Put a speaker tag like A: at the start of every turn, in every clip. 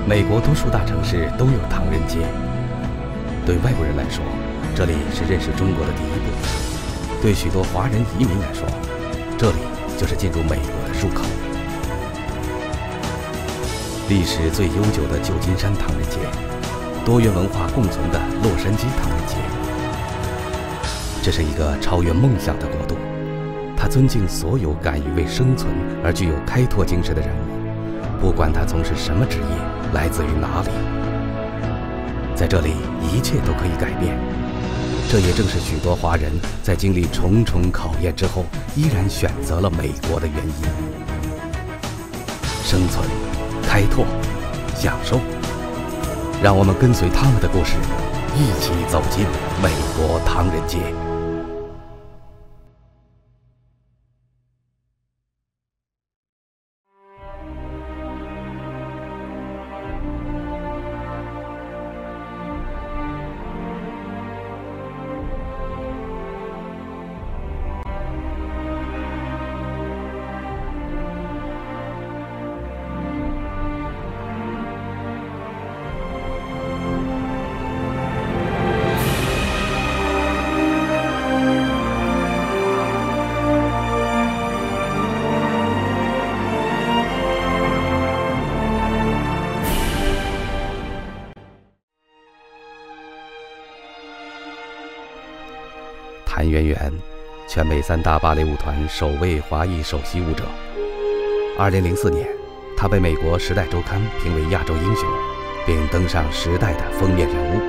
A: 美国多数大城市都有唐人街。对外国人来说，这里是认识中国的第一步；对许多华人移民来说，这里就是进入美国的入口。历史最悠久的旧金山唐人街，多元文化共存的洛杉矶唐人街，这是一个超越梦想的国度。它尊敬所有敢于为生存而具有开拓精神的人物，不管他从事什么职业，来自于哪里。在这里，一切都可以改变。这也正是许多华人在经历重重考验之后，依然选择了美国的原因。生存、开拓、享受，让我们跟随他们的故事，一起走进美国唐人街。谭元元，全美3大芭蕾舞团首位华裔首席舞者。2004年，他被美国《时代周刊》评为亚洲英雄，并登上《时代》的封面人物。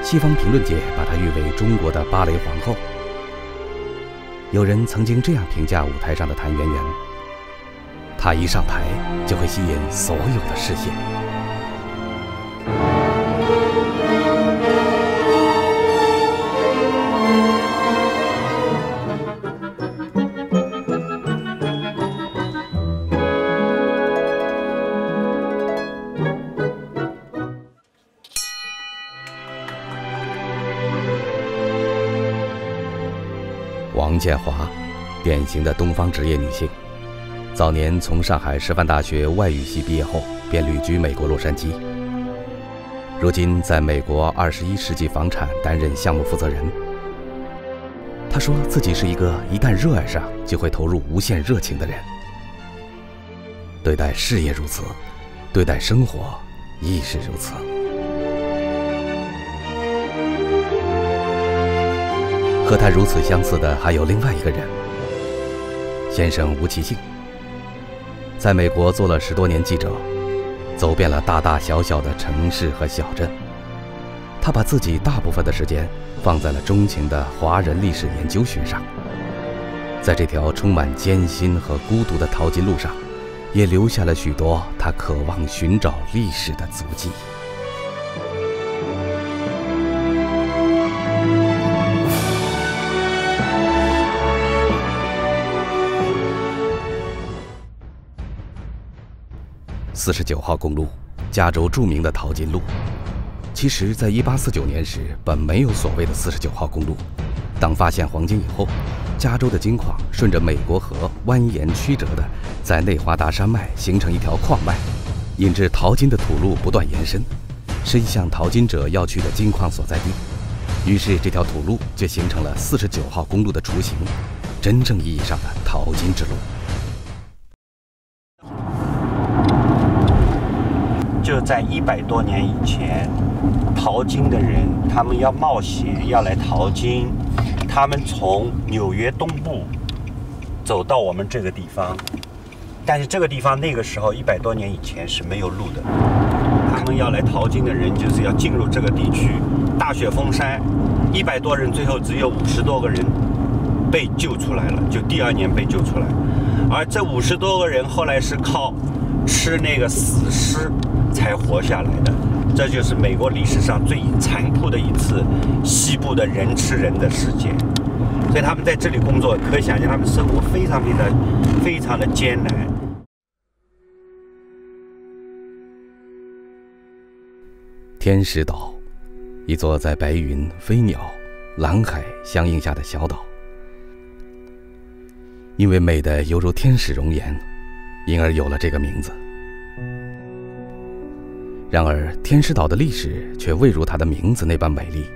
A: 西方评论界把她誉为中国的芭蕾皇后。有人曾经这样评价舞台上的谭元元：她一上台就会吸引所有的视线。王建华，典型的东方职业女性，早年从上海师范大学外语系毕业后，便旅居美国洛杉矶。如今在美国21世纪房产担任项目负责人。她说自己是一个一旦热爱上就会投入无限热情的人。对待事业如此，对待生活亦是如此。和他如此相似的还有另外一个人，先生吴其信。在美国做了10多年记者，走遍了大大小小的城市和小镇。他把自己大部分的时间放在了钟情的华人历史研究学上。在这条充满艰辛和孤独的淘金路上，也留下了许多他渴望寻找历史的足迹。49号公路，加州著名的淘金路。其实，在1849年时，本没有所谓的49号公路。当发现黄金以后，加州的金矿顺着美国河蜿蜒曲折地在内华达山脉形成一条矿脉，引致淘金的土路不断延伸，是一项淘金者要去的金矿所在地。于是，这条土路就形成了49号公路的雏形，真正意义上的淘金之路。
B: 就在100多年以前，淘金的人他们要冒险要来淘金，他们从纽约东部走到我们这个地方，但是这个地方那个时候100多年以前是没有路的。他们要来淘金的人就是要进入这个地区，大雪封山，100多人最后只有50多个人被救出来了，就第2年被救出来。而这50多个人后来是靠吃那个死尸才活下来的。这就是美国历史上最残酷的一次西部的人吃人的事件。所以他们在这里工作，可以想象他们生活非常的艰难。
A: 天使岛，一座在白云、飞鸟、蓝海相映下的小岛，因为美得犹如天使容颜，因而有了这个名字。然而，天师岛的历史却未如它的名字那般美丽。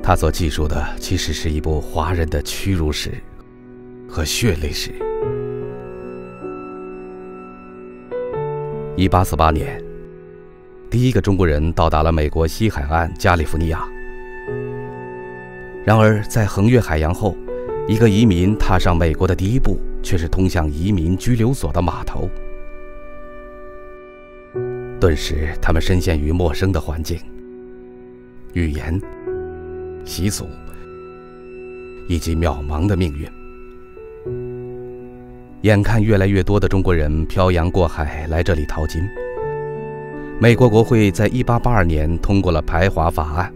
A: 它所记述的其实是一部华人的屈辱史和血泪史。1848年，第一个中国人到达了美国西海岸加利福尼亚。然而，在横越海洋后，一个移民踏上美国的第一步，却是通向移民拘留所的码头。顿时，他们深陷于陌生的环境、语言、习俗以及渺茫的命运。眼看越来越多的中国人漂洋过海来这里淘金，美国国会在1882年通过了排华法案，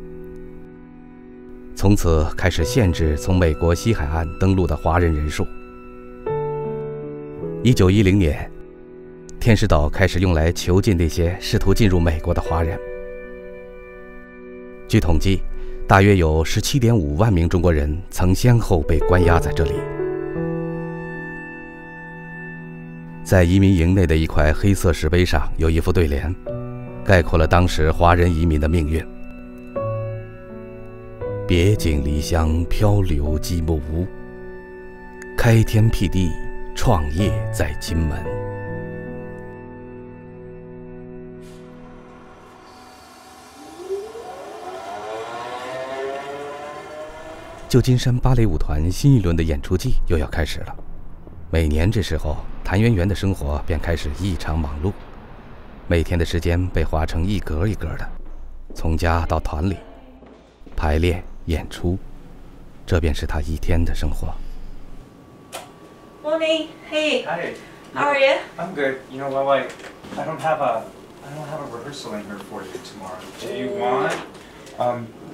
A: 从此开始限制从美国西海岸登陆的华人人数。1910年，天使岛开始用来囚禁那些试图进入美国的华人。据统计，大约有17.5万名中国人曾先后被关押在这里。在移民营内的一块黑色石碑上有一副对联，概括了当时华人移民的命运：别井离乡漂流寂寞屋，开天辟地创业在金门。旧金山芭蕾舞团新一轮的演出季又要开始了。每年这时候，谭圆圆的生活便开始异常忙碌，每天的时间被划成一格一格的，从家到团里，排练、演出，这便是她一天的生活。
C: Morning, hey.
D: Hi.
C: How are you?
D: I'm good. You know, I don't have a rehearsal in here for you tomorrow. Do you want?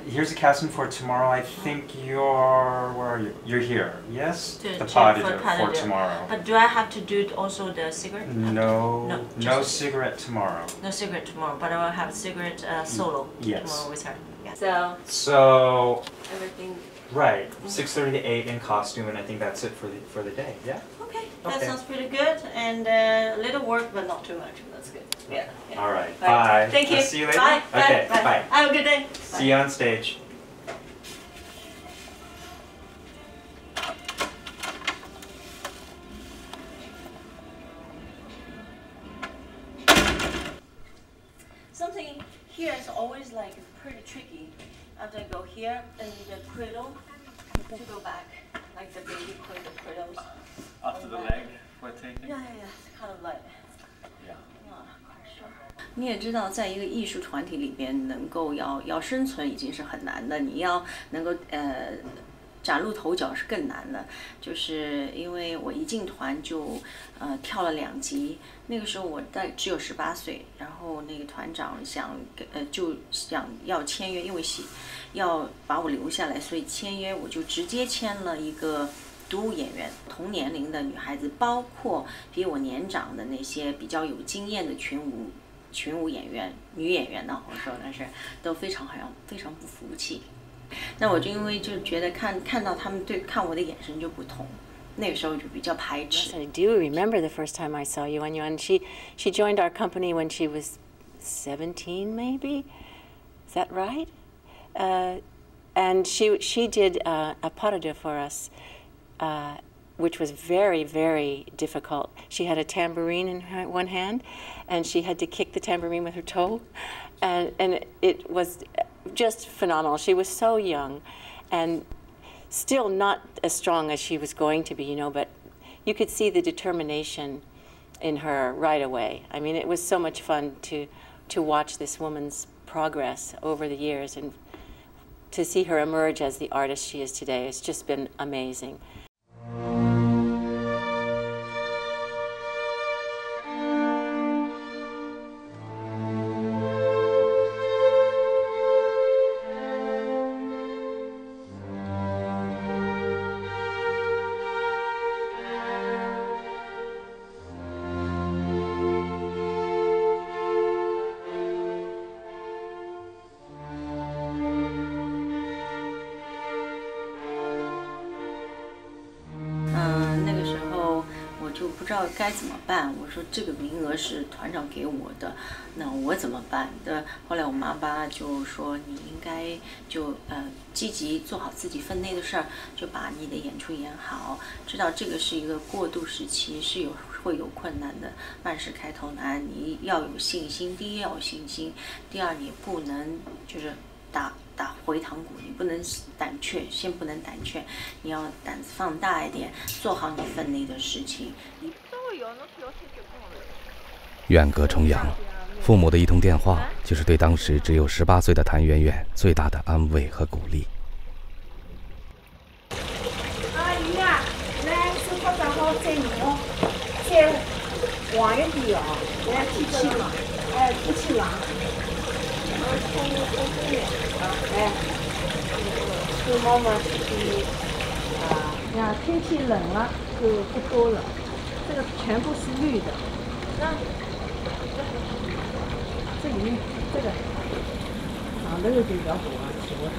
D: Here's a casting for tomorrow. I think where are you? You're here. Yes.
C: To
D: The
C: check
D: for tomorrow.
C: But do I have to do also the cigarette?
D: No
C: just
D: cigarette tomorrow.
C: no cigarette tomorrow. But I will have cigarette solo
D: Yes.
C: tomorrow with her. Yeah.
D: So
C: Everything.
D: right, 6:30 to 8 in costume, and I think that's it for the day. Yeah.
C: Okay, that
D: Okay.
C: sounds pretty good. And a little work, but not too much. That's good. Yeah.
D: All right.
C: Right.
D: Bye.
C: Thank you.
D: I'll see you later.
C: Bye.
D: Okay.
C: Bye.
D: Bye.
C: Have a good day.
D: See you on stage.
C: Something here is always like pretty tricky. After I go here and the cradle to go back, like the baby cradles.
D: After the leg, we're taking.
C: Yeah. It's kind of like.
D: Yeah.
C: Not quite sure. 你也知道，在一个艺术团体里边，能够要生存已经是很难的，你要能够崭露头角是更难的。就是因为我一进团就跳了2级，那个时候我只有18岁，然后那个团长就想要签约，因为要把我留下来，所以签约我就直接签了一个独舞演员，同年龄的女孩子，包括比我年长的那些比较有经验的群舞演员、女演员呢，我说，但是都非常不服气。那我就因为就觉得看到他们看我的眼神就不同，那个时候就比较排斥。
E: I do remember the first time I saw you, and she joined our company when she was 17, maybe. Is that right? And she did a pas de deux for us, which was very, very difficult. She had a tambourine in one hand, and she had to kick the tambourine with her toe, and it was just phenomenal. She was so young, and still not as strong as she was going to be, but you could see the determination in her right away. I mean, it was so much fun to watch this woman's progress over the years, and to see her emerge as the artist she is today. It's just been amazing.
C: 道该怎么办。我说这个名额是团长给我的，那我怎么办的？后来我妈妈就说你应该就积极做好自己分内的事儿，就把你的演出演好。知道这个是一个过渡时期，是会有困难的，万事开头难，你要有信心。第一要有信心，第二你不能就是打回堂鼓，你不能胆怯，先不能胆怯，你要胆子放大一点，做好你分内的事情。
A: 远隔重洋，父母的一通电话，就是对当时只有18岁的谭媛媛最大的安慰和鼓励。
F: 阿姨啊，来手套装好再用哦，再黄一点哦，来天气冷，天气冷。这妈妈呀，天气冷了就不多了，这个全部是绿的。这里面这个这个就比较多啊，我看。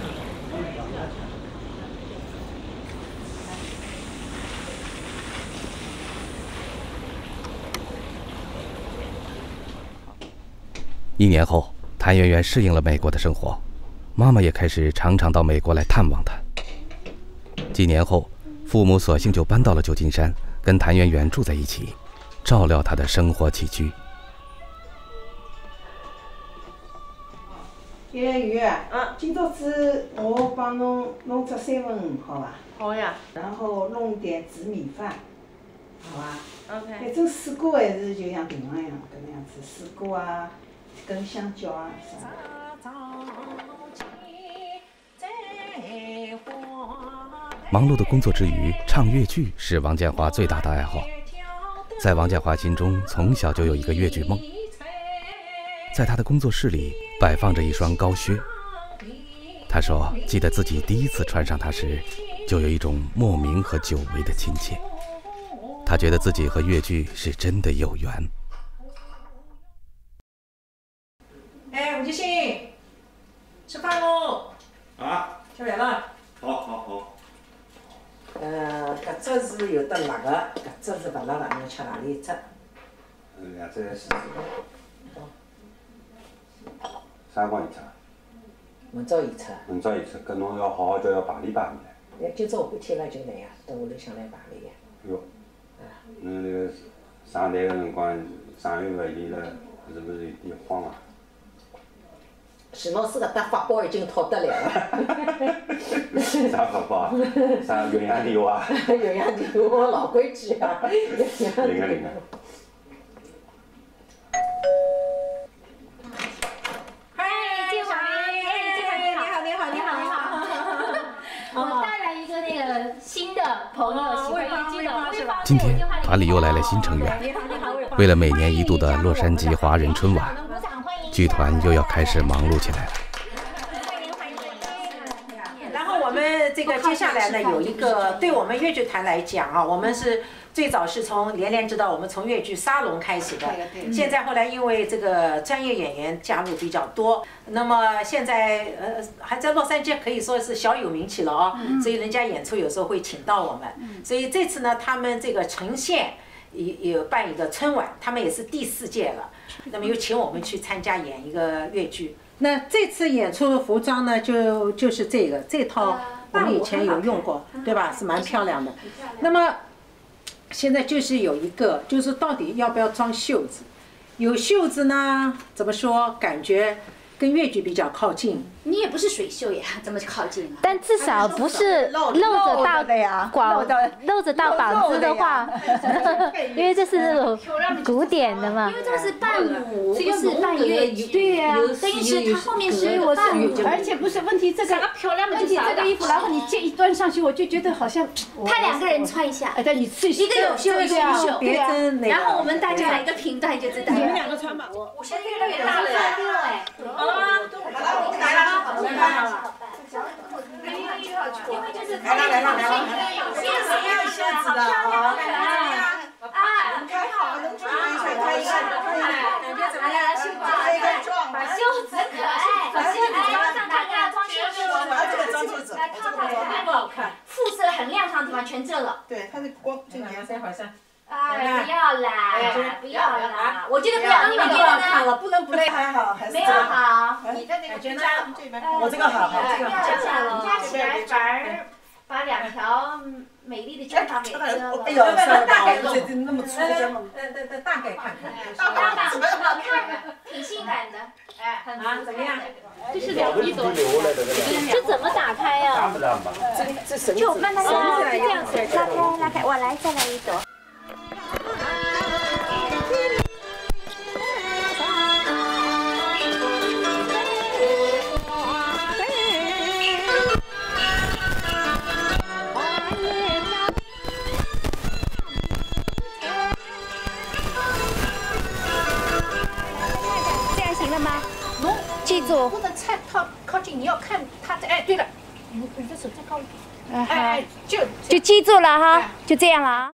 A: 1年后，谭媛媛适应了美国的生活，妈妈也开始常常到美国来探望她。几年后，父母索性就搬到了旧金山，跟谭媛媛住在一起，照料她的生活起居。
F: 鱼啊，今朝子我帮侬弄只3文鱼，好吧？
C: 好呀。
F: 然后弄点紫米饭，好吧
C: OK。
F: 反正水果还是就像平常一样，搿能样子，水果啊，跟香蕉啊啥。
A: 忙碌的工作之余，唱越剧是王建华最大的爱好。在王建华心中，从小就有一个越剧梦。在他的工作室里摆放着一双高靴，他说记得自己第一次穿上它时，就有一种莫名和久违的亲切。他觉得自己和越剧是真的有缘。
G: 吴继兴，吃饭喽！
B: 啊，
G: 吃饭了。
B: 好。
G: 搿只是有得辣个，搿只是勿辣个，侬吃哪里一只？
B: 两只试试。啥辰光演出？
G: 明朝演出。
B: 明朝演出，搿侬要好好叫排练排练。
G: 今朝下半天了就来呀，到屋里向来排练呀。
B: 哟，侬那个上台个辰光，上月勿演了，是不是有点慌啊？
G: 徐老师搿搭法宝已经套得来了。
B: 啥法宝？啥鸳鸯电话？
G: 鸳鸯电话老规矩啊。
B: 灵个。
H: 新的朋友，喜欢越剧的魏芳。
A: 今天团里又来了新成员，为了每年1度的洛杉矶华人春晚，剧团又要开始忙碌起来了。
G: 然后我们这个接下来呢，有一个对我们越剧团来讲啊，我们是最早是从连连知道我们从越剧沙龙开始的，现在后来因为这个专业演员加入比较多，那么现在还在洛杉矶可以说是小有名气了啊，所以人家演出有时候会请到我们，所以这次呢，他们这个呈现有办一个春晚，他们也是第4届了，那么又请我们去参加演一个越剧。那这次演出的服装呢，就是这套我们以前有用过，对吧？是蛮漂亮的。那么现在就是有一个，就是到底要不要装袖子？有袖子呢，怎么说？感觉跟越剧比较靠近。
H: 你也不是水袖呀，怎么靠近啊？
I: 但至少不是露着大露着大膀子的话，因为这是那种古典的嘛。
H: 因为这是伴舞，不是伴越剧。对呀，等于是它后面是有伴舞，
F: 而且不是问题，这个问题这个衣服，然后你这一端上去，我就觉得好像
H: 他2个人穿一下，
F: 但你
H: 一个有袖，一个无袖，
G: 对啊。
H: 然后我们大家来一个评断就知道。
F: 你们2个穿吧。
H: 我现在越来越大了哎。
G: 好了吗？好了，我们来了。
H: 好办。
G: 来了，要袖子的啊！
F: 开好，能穿一下，
G: 感觉怎么样？
H: 把袖子可爱，把袖子让大家装袖子。
F: 我要这个装袖子，
H: 来看看，不好看。肤色很亮堂的地方全遮了。
F: 对，它的光这个
G: 等会儿
H: 哎，不要啦，不要啦，我觉得不要，你们
G: 不要看了，不能不累，还好，还是
H: 没有好，
F: 你的那个
G: 这
F: 边，
G: 我这个好，这个
H: 好，加起来反而把2条美丽的肩膀给遮了。
G: 哎呦，大概这那么粗的肩膀，大概看看，
H: 大概好看，挺性感的，哎，
G: 怎么样？
I: 这是一朵，这怎么打开呀？
B: 大不大吧？
H: 就慢慢这样子拉开，我来再来一朵。这样行了吗？记住，
F: 不能太靠近，你要看它的。哎，对了，你的手再高一点。哎，
H: 就记住了哈，就这样了啊。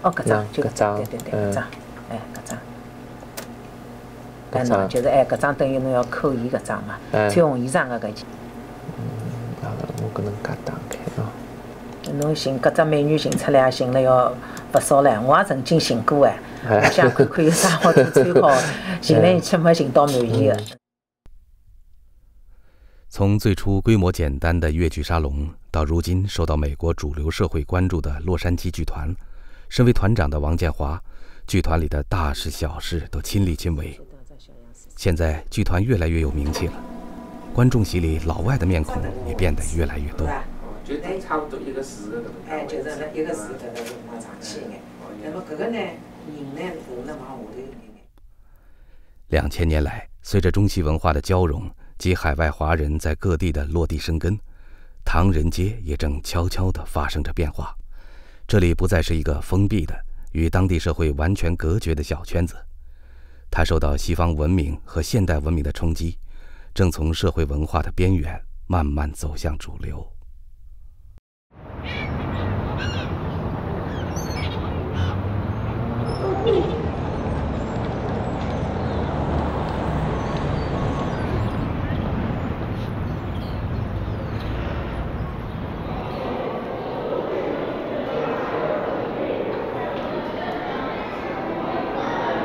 G: 哦，搿张就对，搿张，哎，搿张。喏，就是搿张等于侬要扣伊搿张嘛，穿红衣裳个搿件。
J: 我搿能介打开哦。
G: 侬寻搿只美女寻出来，寻了要不少唻。我也曾经寻过哎，我想看看有啥好子穿好，寻来去没寻到满意的。
A: 从最初规模简单的越剧沙龙，到如今受到美国主流社会关注的洛杉矶剧团，身为团长的王建华，剧团里的大事小事都亲力亲为。现在剧团越来越有名气了，观众席里老外的面孔也变得越来越多。
J: 就差不多1个字的搿种。
G: 哎，就是1个字搿个往上去一眼。那么搿个呢，人呢，头呢往下头一眼。
A: 2000年来，随着中西文化的交融及海外华人在各地的落地生根，唐人街也正悄悄地发生着变化。这里不再是一个封闭的、与当地社会完全隔绝的小圈子，它受到西方文明和现代文明的冲击，正从社会文化的边缘慢慢走向主流。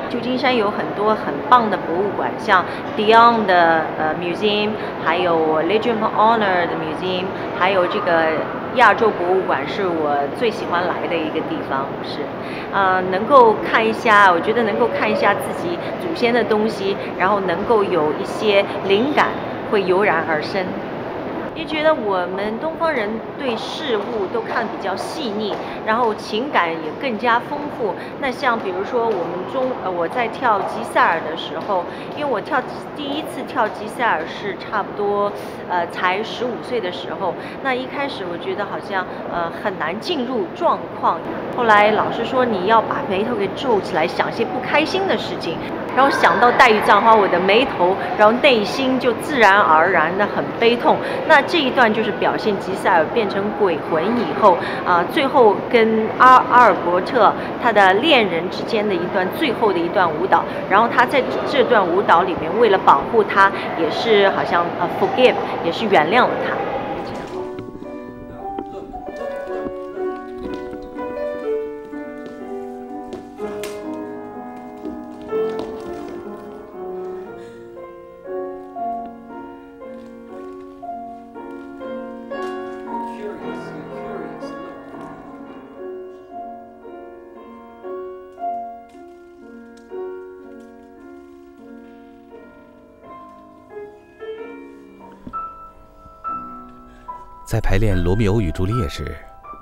C: 旧金山有很多很棒的博物馆，像 Dion 的Museum， 还有 Legion of Honor 的 Museum， 还有这个亚洲博物馆是我最喜欢来的一个地方，是，能够看一下，我觉得能够看一下自己祖先的东西，然后能够有一些灵感会油然而生。也觉得我们东方人对事物都看比较细腻，然后情感也更加丰富。那像比如说我在跳吉赛尔的时候，因为我第一次跳吉赛尔是差不多才15岁的时候，那一开始我觉得好像很难进入状况。后来老师说你要把眉头给皱起来，想些不开心的事情，然后想到黛玉葬花，我的眉头，然后内心就自然而然的很悲痛。那这一段就是表现吉赛尔变成鬼魂以后最后跟阿尔伯特他的恋人之间的最后的一段舞蹈，然后他在这段舞蹈里面为了保护他，也是好像forgive， 也是原谅了他。
A: 在排练《罗密欧与朱丽叶》时，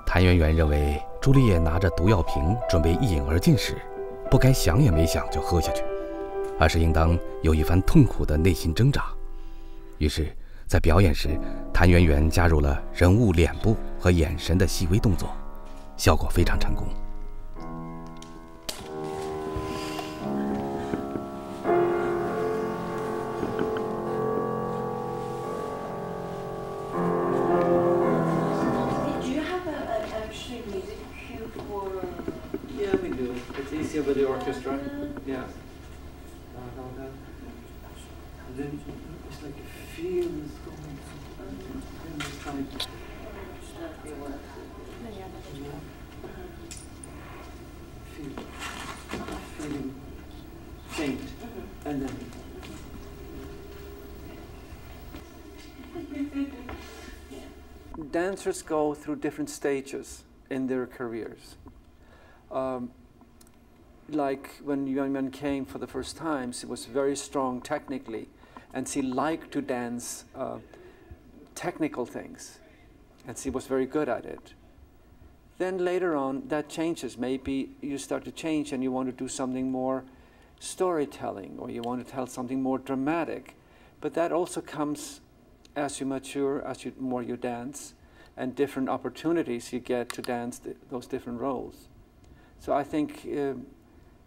A: 谭元元认为朱丽叶拿着毒药瓶准备一饮而尽时，不该想也没想就喝下去，而是应当有一番痛苦的内心挣扎。于是，在表演时，谭元元加入了人物脸部和眼神的细微动作，效果非常成功。
J: With the orchestra, yeah.
K: And then it's like a feel is going through, and then trying to feeling faint, and then. Dancers go through different stages in their careers. Like when Yuan came for the first time, she was very strong technically, and she liked to dance technical things, and she was very good at it. Then later on, that changes. Maybe you start to change and you want to do something more storytelling, or you want to tell something more dramatic. But that also comes as you mature, as more you dance, and different opportunities you get to dance those different roles. So I think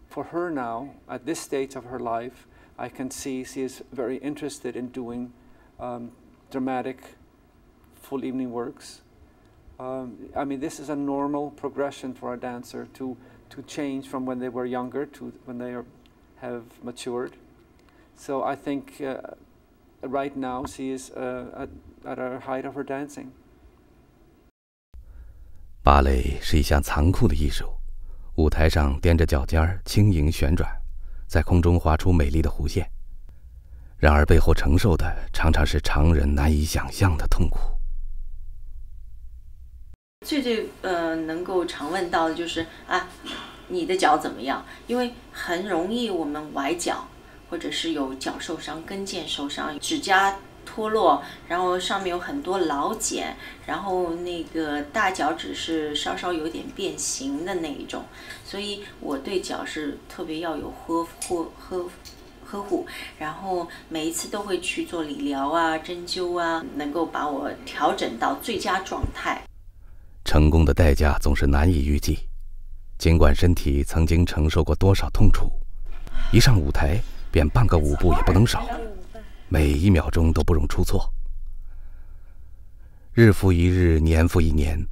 K: for her now, at this stage of her life, I can see she is very interested in doing dramatic, full evening works. I mean, this is a normal progression for a dancer to change from when they were younger to when they have matured. So I think right now she is at a height of her dancing.
A: 芭蕾是一项残酷的艺术，舞台上踮着脚尖轻盈旋转，在空中画出美丽的弧线。然而背后承受的常常是常人难以想象的痛苦。
C: 最能够常问到的就是啊，你的脚怎么样？因为很容易我们崴脚，或者是有脚受伤、跟腱受伤、指甲脱落，然后上面有很多老茧，然后那个大脚趾是稍稍有点变形的那一种，所以我对脚是特别要有呵护，然后每一次都会去做理疗啊、针灸啊，能够把我调整到最佳状态。
A: 成功的代价总是难以预计，尽管身体曾经承受过多少痛楚，一上舞台便半个舞步也不能少，每一秒钟都不容出错。日复一日，年复一年，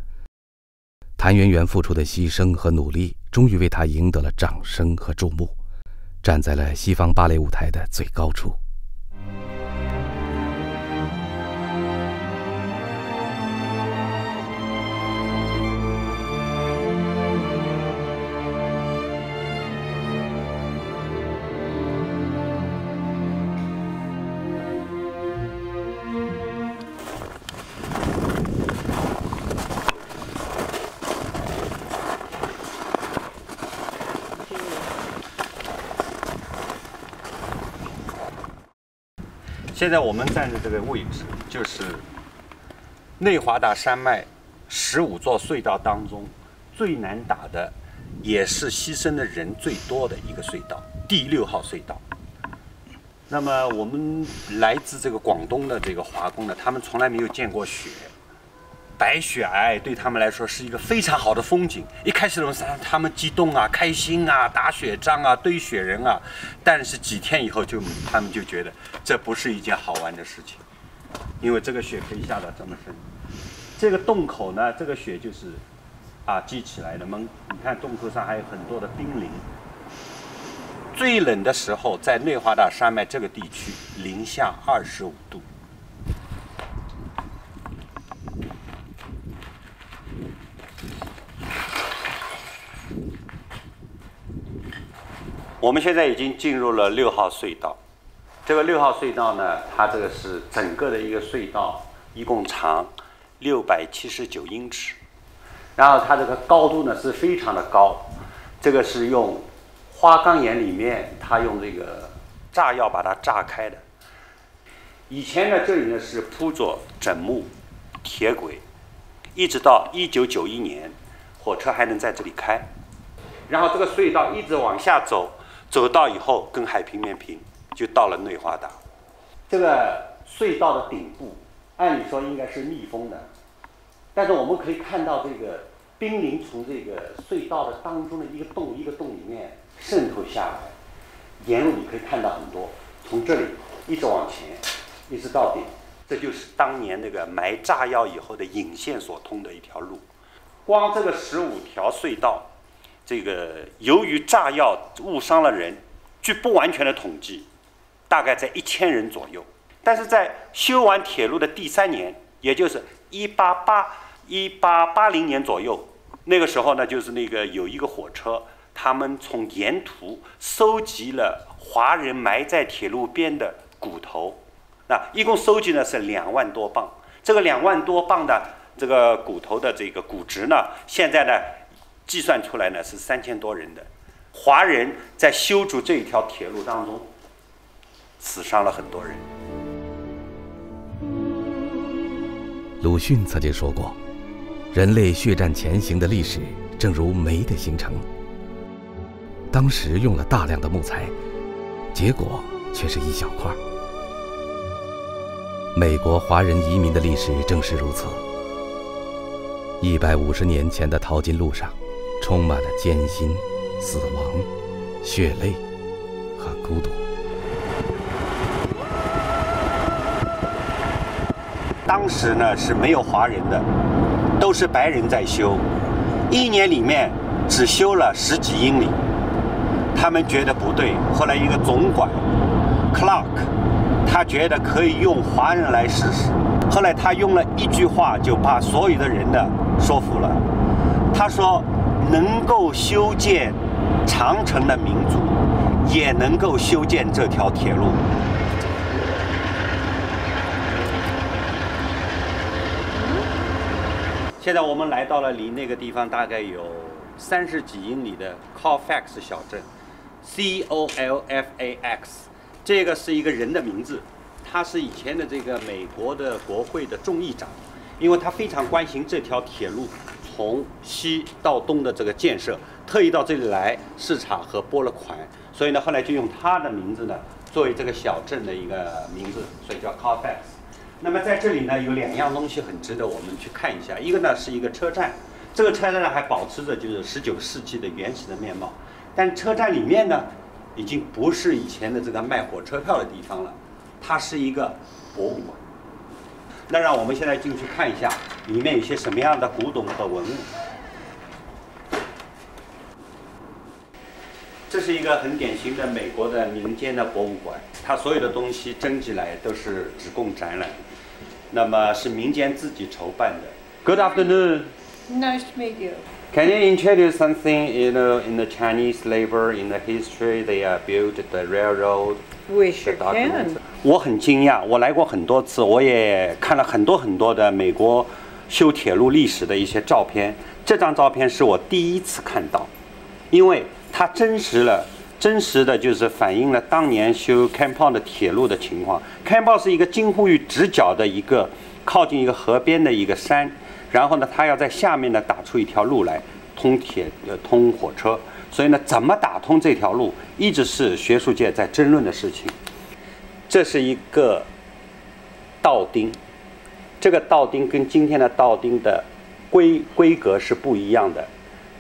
A: 谭元元付出的牺牲和努力，终于为他赢得了掌声和注目，站在了西方芭蕾舞台的最高处。
B: 现在我们站的这个位置，就是内华达山脉15座隧道当中最难打的，也是牺牲的人最多的一个隧道，第6号隧道。那么我们来自这个广东的这个华工呢，他们从来没有见过雪，白雪皑对他们来说是一个非常好的风景。一开始的时候，他们激动啊、开心啊、打雪仗啊、堆雪人啊，但是几天以后他们就觉得这不是一件好玩的事情，因为这个雪可以下到这么深。这个洞口呢，这个雪就是积起来的蒙，你看洞口上还有很多的冰凌。最冷的时候，在内华达山脉这个地区，零下25度。我们现在已经进入了6号隧道。这个6号隧道呢，它这个是整个的一个隧道，一共长679英尺，然后它这个高度呢是非常的高。这个是用花岗岩里面，它用这个炸药把它炸开的。以前呢，这里呢是铺着整木铁轨，一直到1991年，火车还能在这里开。然后这个隧道一直往下走。走到以后跟海平面平，就到了内华达。这个隧道的顶部，按理说应该是密封的，但是我们可以看到这个冰凌从这个隧道的当中的一个洞一个洞里面渗透下来，沿路你可以看到很多，从这里一直往前，一直到顶，这就是当年那个埋炸药以后的引线所通的一条路。光这个15条隧道。这个由于炸药误伤了人，据不完全的统计，大概在1000人左右。但是在修完铁路的第3年，也就是1880年左右，那个时候呢，就是有一个火车，他们从沿途收集了华人埋在铁路边的骨头，一共收集呢是2万多磅。这个2万多磅的这个骨头的这个骨值呢，现在呢计算出来呢是3000多人的。华人在修筑这一条铁路当中，死伤了很多人。
A: 鲁迅曾经说过，人类血战前行的历史正如煤的形成，当时用了大量的木材，结果却是一小块。美国华人移民的历史正是如此。150年前的淘金路上，充满了艰辛、死亡、血泪和孤独。
B: 当时呢是没有华人的，都是白人在修，1年里面只修了10几英里。他们觉得不对，后来一个总管 Clark， 他觉得可以用华人来试试。后来他用了一句话就把所有的人呢说服了。他说，能够修建长城的民族，也能够修建这条铁路。现在我们来到了离那个地方大概有30几英里的 Colfax 小镇 ，COLFAX， 这个是一个人的名字，他是以前的这个美国的国会的众议长，因为他非常关心这条铁路从西到东的这个建设，特意到这里来视察和拨了款，所以呢，后来就用他的名字呢作为这个小镇的一个名字，所以叫 Colfax。那么在这里呢，有2样东西很值得我们去看一下。一个呢是一个车站，这个车站呢还保持着就是19世纪的原始的面貌，但车站里面呢，已经不是以前的这个卖火车票的地方了，它是一个博物馆。那让我们现在进去看一下，里面有些什么样的古董和文物。这是一个很典型的美国的民间的博物馆，它所有的东西征集来都是只供展览，那么是民间自己筹办的。Good afternoon.
L: Nice to meet you.
B: Can you introduce something, in the Chinese labor, in the history they built the railroad?
L: We sure can.
B: 我很惊讶，我来过很多次，我也看了很多的美国修铁路历史的一些照片。这张照片是我第一次看到，因为它真实的就是反映了当年修 Campbell 的铁路的情况。Campbell 是一个近乎于直角的一个靠近一个河边的一个山，然后呢，它要在下面呢打出一条路来通火车，所以呢，怎么打通这条路，一直是学术界在争论的事情。这是一个道钉，这个道钉跟今天的道钉的规格是不一样的。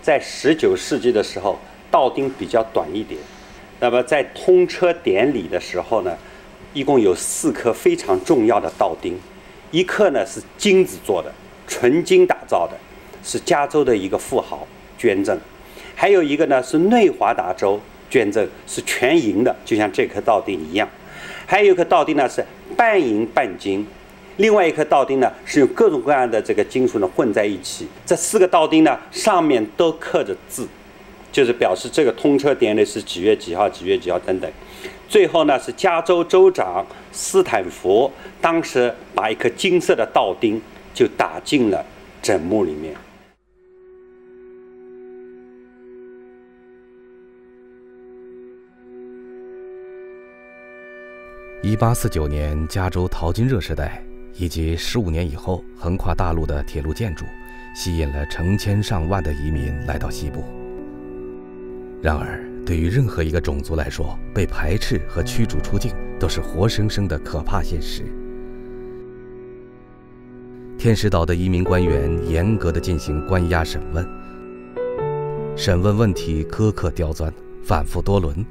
B: 在19世纪的时候，道钉比较短一点。那么在通车典礼的时候呢，一共有4颗非常重要的道钉，一颗呢是金子做的，纯金打造的，是加州的一个富豪捐赠；还有一个呢是内华达州捐赠，是全银的，就像这颗道钉一样；还有一颗道钉呢是半银半金。另外一颗道钉呢，是用各种各样的这个金属呢混在一起。这4个道钉呢，上面都刻着字，就是表示这个通车典礼是几月几号、几月几号等等。最后呢，是加州州长斯坦福当时把一颗金色的道钉就打进了枕木里面。
A: 1849年加州淘金热时代，以及15年以后横跨大陆的铁路建筑，吸引了成千上万的移民来到西部。然而，对于任何一个种族来说，被排斥和驱逐出境都是活生生的可怕现实。天使岛的移民官员严格地进行关押审问，审问问题苛刻刁钻，反复多轮。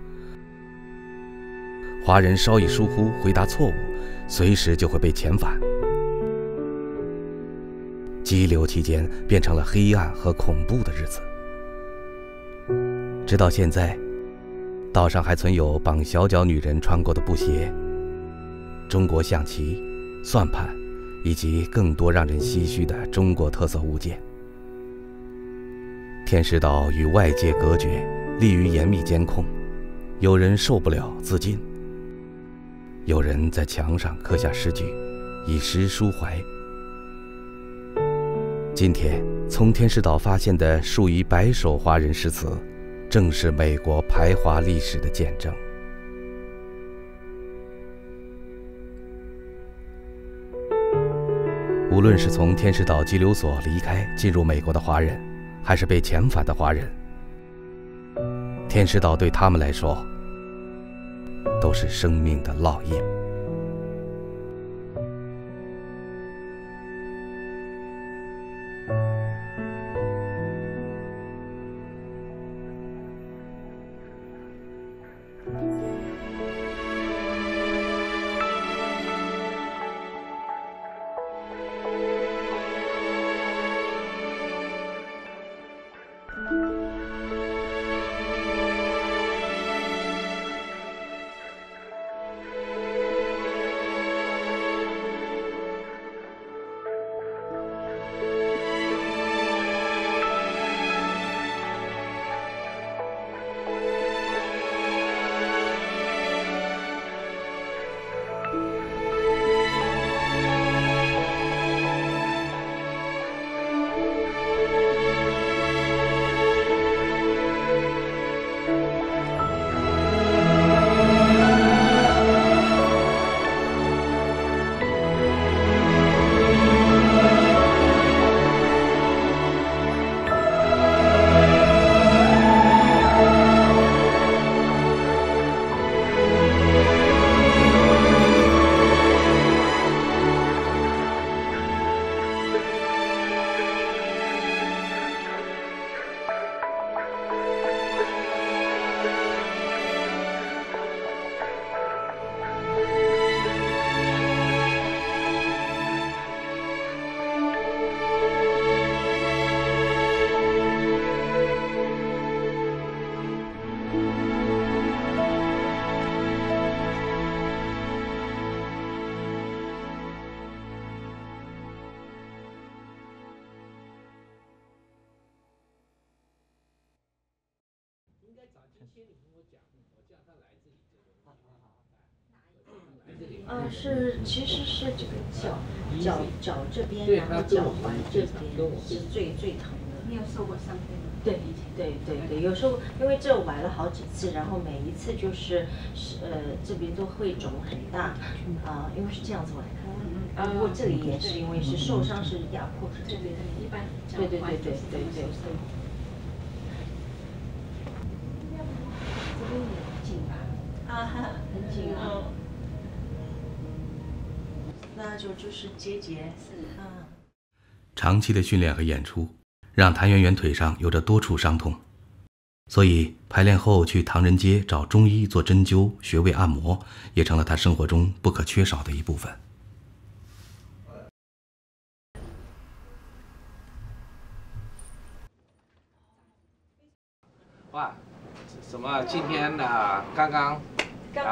A: 华人稍一疏忽，回答错误，随时就会被遣返。激流期间变成了黑暗和恐怖的日子。直到现在，道上还存有绑小脚女人穿过的布鞋、中国象棋、算盘，以及更多让人唏嘘的中国特色物件。天师岛与外界隔绝，利于严密监控。有人受不了自尽，有人在墙上刻下诗句，以诗抒怀。今天从天师岛发现的数以百首华人诗词，正是美国排华历史的见证。无论是从天师岛拘留所离开进入美国的华人，还是被遣返的华人，天师岛对他们来说都是生命的烙印。
C: 其实是这个脚这边，然后脚踝这边是最疼的。
M: 你有受过伤对吗？
C: 对，有时候因为这崴了好几次，然后每一次就是这边都会肿很大，因为是这样子崴的。不过这里也是因为是受伤是压迫是这边，
M: 一般
C: 对。
M: 这边也紧吧？
C: 很紧啊。那就是结节是啊。
A: 长期的训练和演出，让谭圆圆腿上有着多处伤痛，所以排练后去唐人街找中医做针灸、穴位按摩，也成了她生活中不可缺少的一部分。
N: 哇，什么？今天刚刚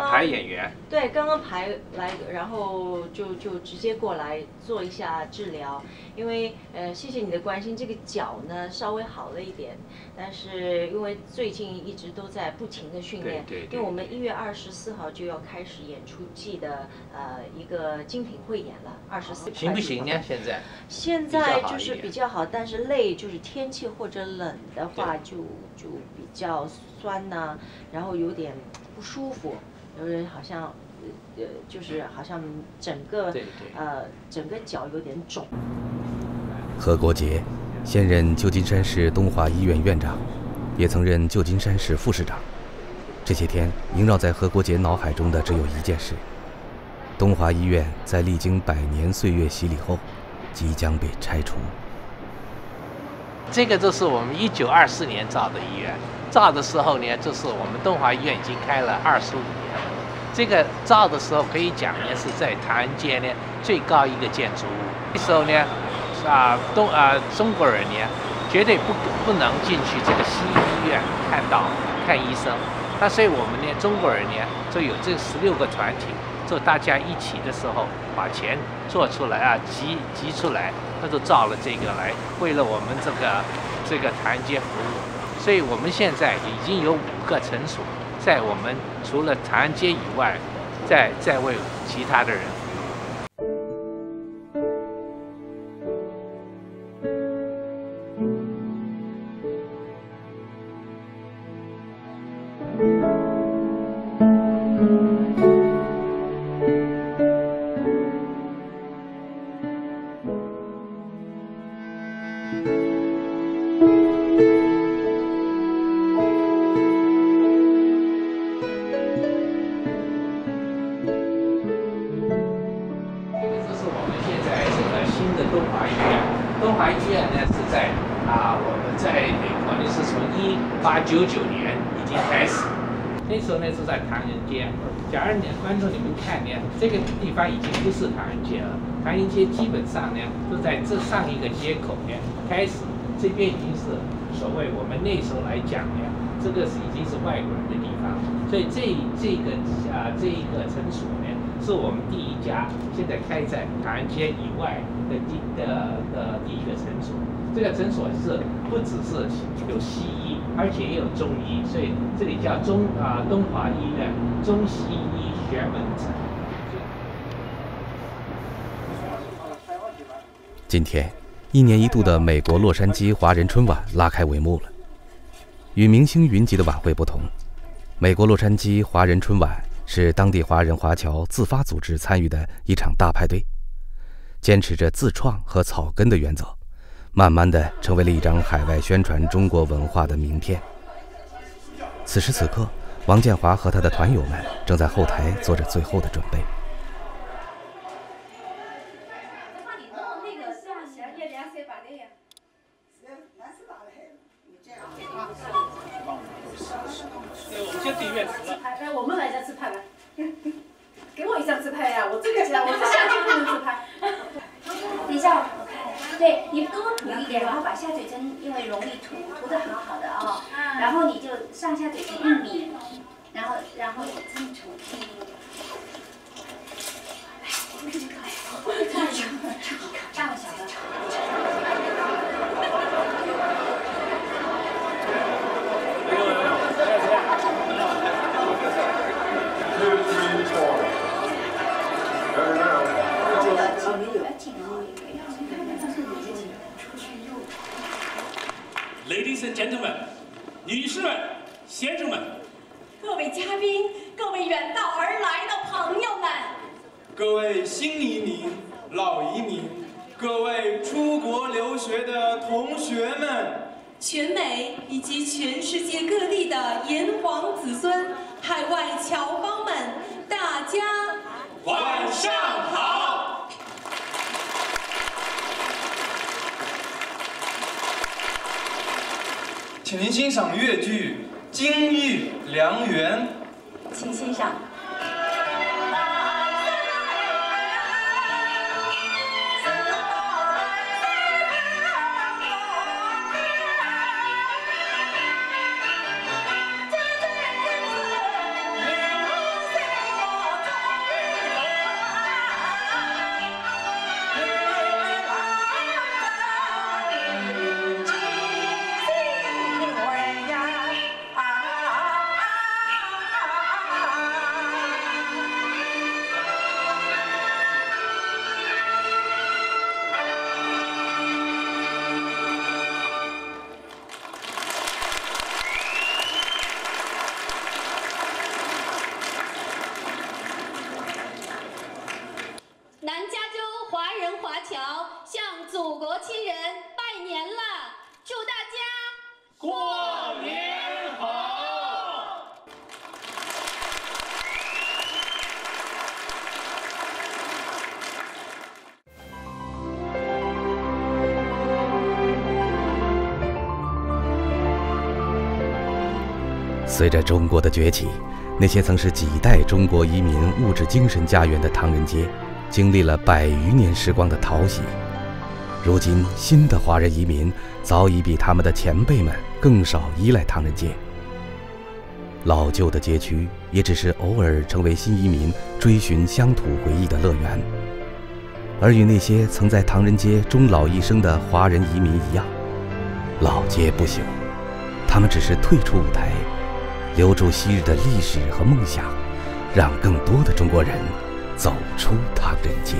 N: 排演员？
C: 对，刚刚排来，然后就直接过来做一下治疗。因为谢谢你的关心，这个脚呢稍微好了一点，但是因为最近一直都在不停的训练，因为我们1月24号就要开始演出季的一个精品汇演了，24。
N: 行不行呢？
C: 现在就是比较好，但是累就是天气或者冷的话就比较酸呐，然后有点不舒服。有人好像，就是好像整个脚有点肿。
A: 何国杰，现任旧金山市东华医院院长，也曾任旧金山市副市长。这些天萦绕在何国杰脑海中的只有一件事：东华医院在历经100年岁月洗礼后，即将被拆除。
N: 这个就是我们1924年造的医院。造的时候呢，就是我们东华医院已经开了25年了。这个造的时候可以讲呢，是在唐人街呢最高一个建筑物。那时候呢，中国人呢绝对不能进去这个西医院看医生，那所以我们呢，中国人呢，就有这16个团体，就大家一起的时候，把钱做出来啊，集出来，那就造了这个来，为了我们这个唐人街服务。所以我们现在已经有5个诊所，在我们除了唐人街以外，在为其他的人。1899年已经开始，那时候呢是在唐人街。假如观众你们看呢，这个地方已经不是唐人街了。唐人街基本上呢，就在这上一个街口呢开始，这边已经是所谓我们那时候来讲呢，这个已经是外国人的地方。所以这一个诊所呢，是我们第1家现在开在唐人街以外的第一个诊所。这个诊所是不只是有西医，而且也有中医，所以这里叫东华医院中西医学门诊。
A: 今天，1年1度的美国洛杉矶华人春晚拉开帷幕了。与明星云集的晚会不同，美国洛杉矶华人春晚是当地华人华侨自发组织参与的一场大派对，坚持着自创和草根的原则。慢慢的成为了一张海外宣传中国文化的名片。此时此刻，王建华和他的团友们正在后台做着最后的准备。
N: 我们先订阅词。
F: 来，我们来家自拍来，给我一张自拍呀！我这个家，我这下就不能自拍。
H: 等一下，我看。对你多涂一点，然后把下嘴针，因为容易涂得很好的啊、哦。然后你就上下嘴针1米，然后你这么涂。大的小的。
O: Ladies and gentlemen， 女士们、先生们，
P: 各位嘉宾，各位远道而来的朋友们，
Q: 各位新移民、老移民，各位出国留学的同学们，
P: 全美以及全世界各地的炎黄子孙、海外侨胞们，大家
O: 晚上好。
Q: 请您欣赏越剧《金玉良缘》。
P: 请欣赏。祖国亲人拜年了，祝大家
O: 过年好！
A: 随着中国的崛起，那些曾是几代中国移民物质精神家园的唐人街，经历了100余年时光的淘洗。如今，新的华人移民早已比他们的前辈们更少依赖唐人街。老旧的街区也只是偶尔成为新移民追寻乡土回忆的乐园。而与那些曾在唐人街终老一生的华人移民一样，老街不朽，他们只是退出舞台，留住昔日的历史和梦想，让更多的中国人走出唐人街。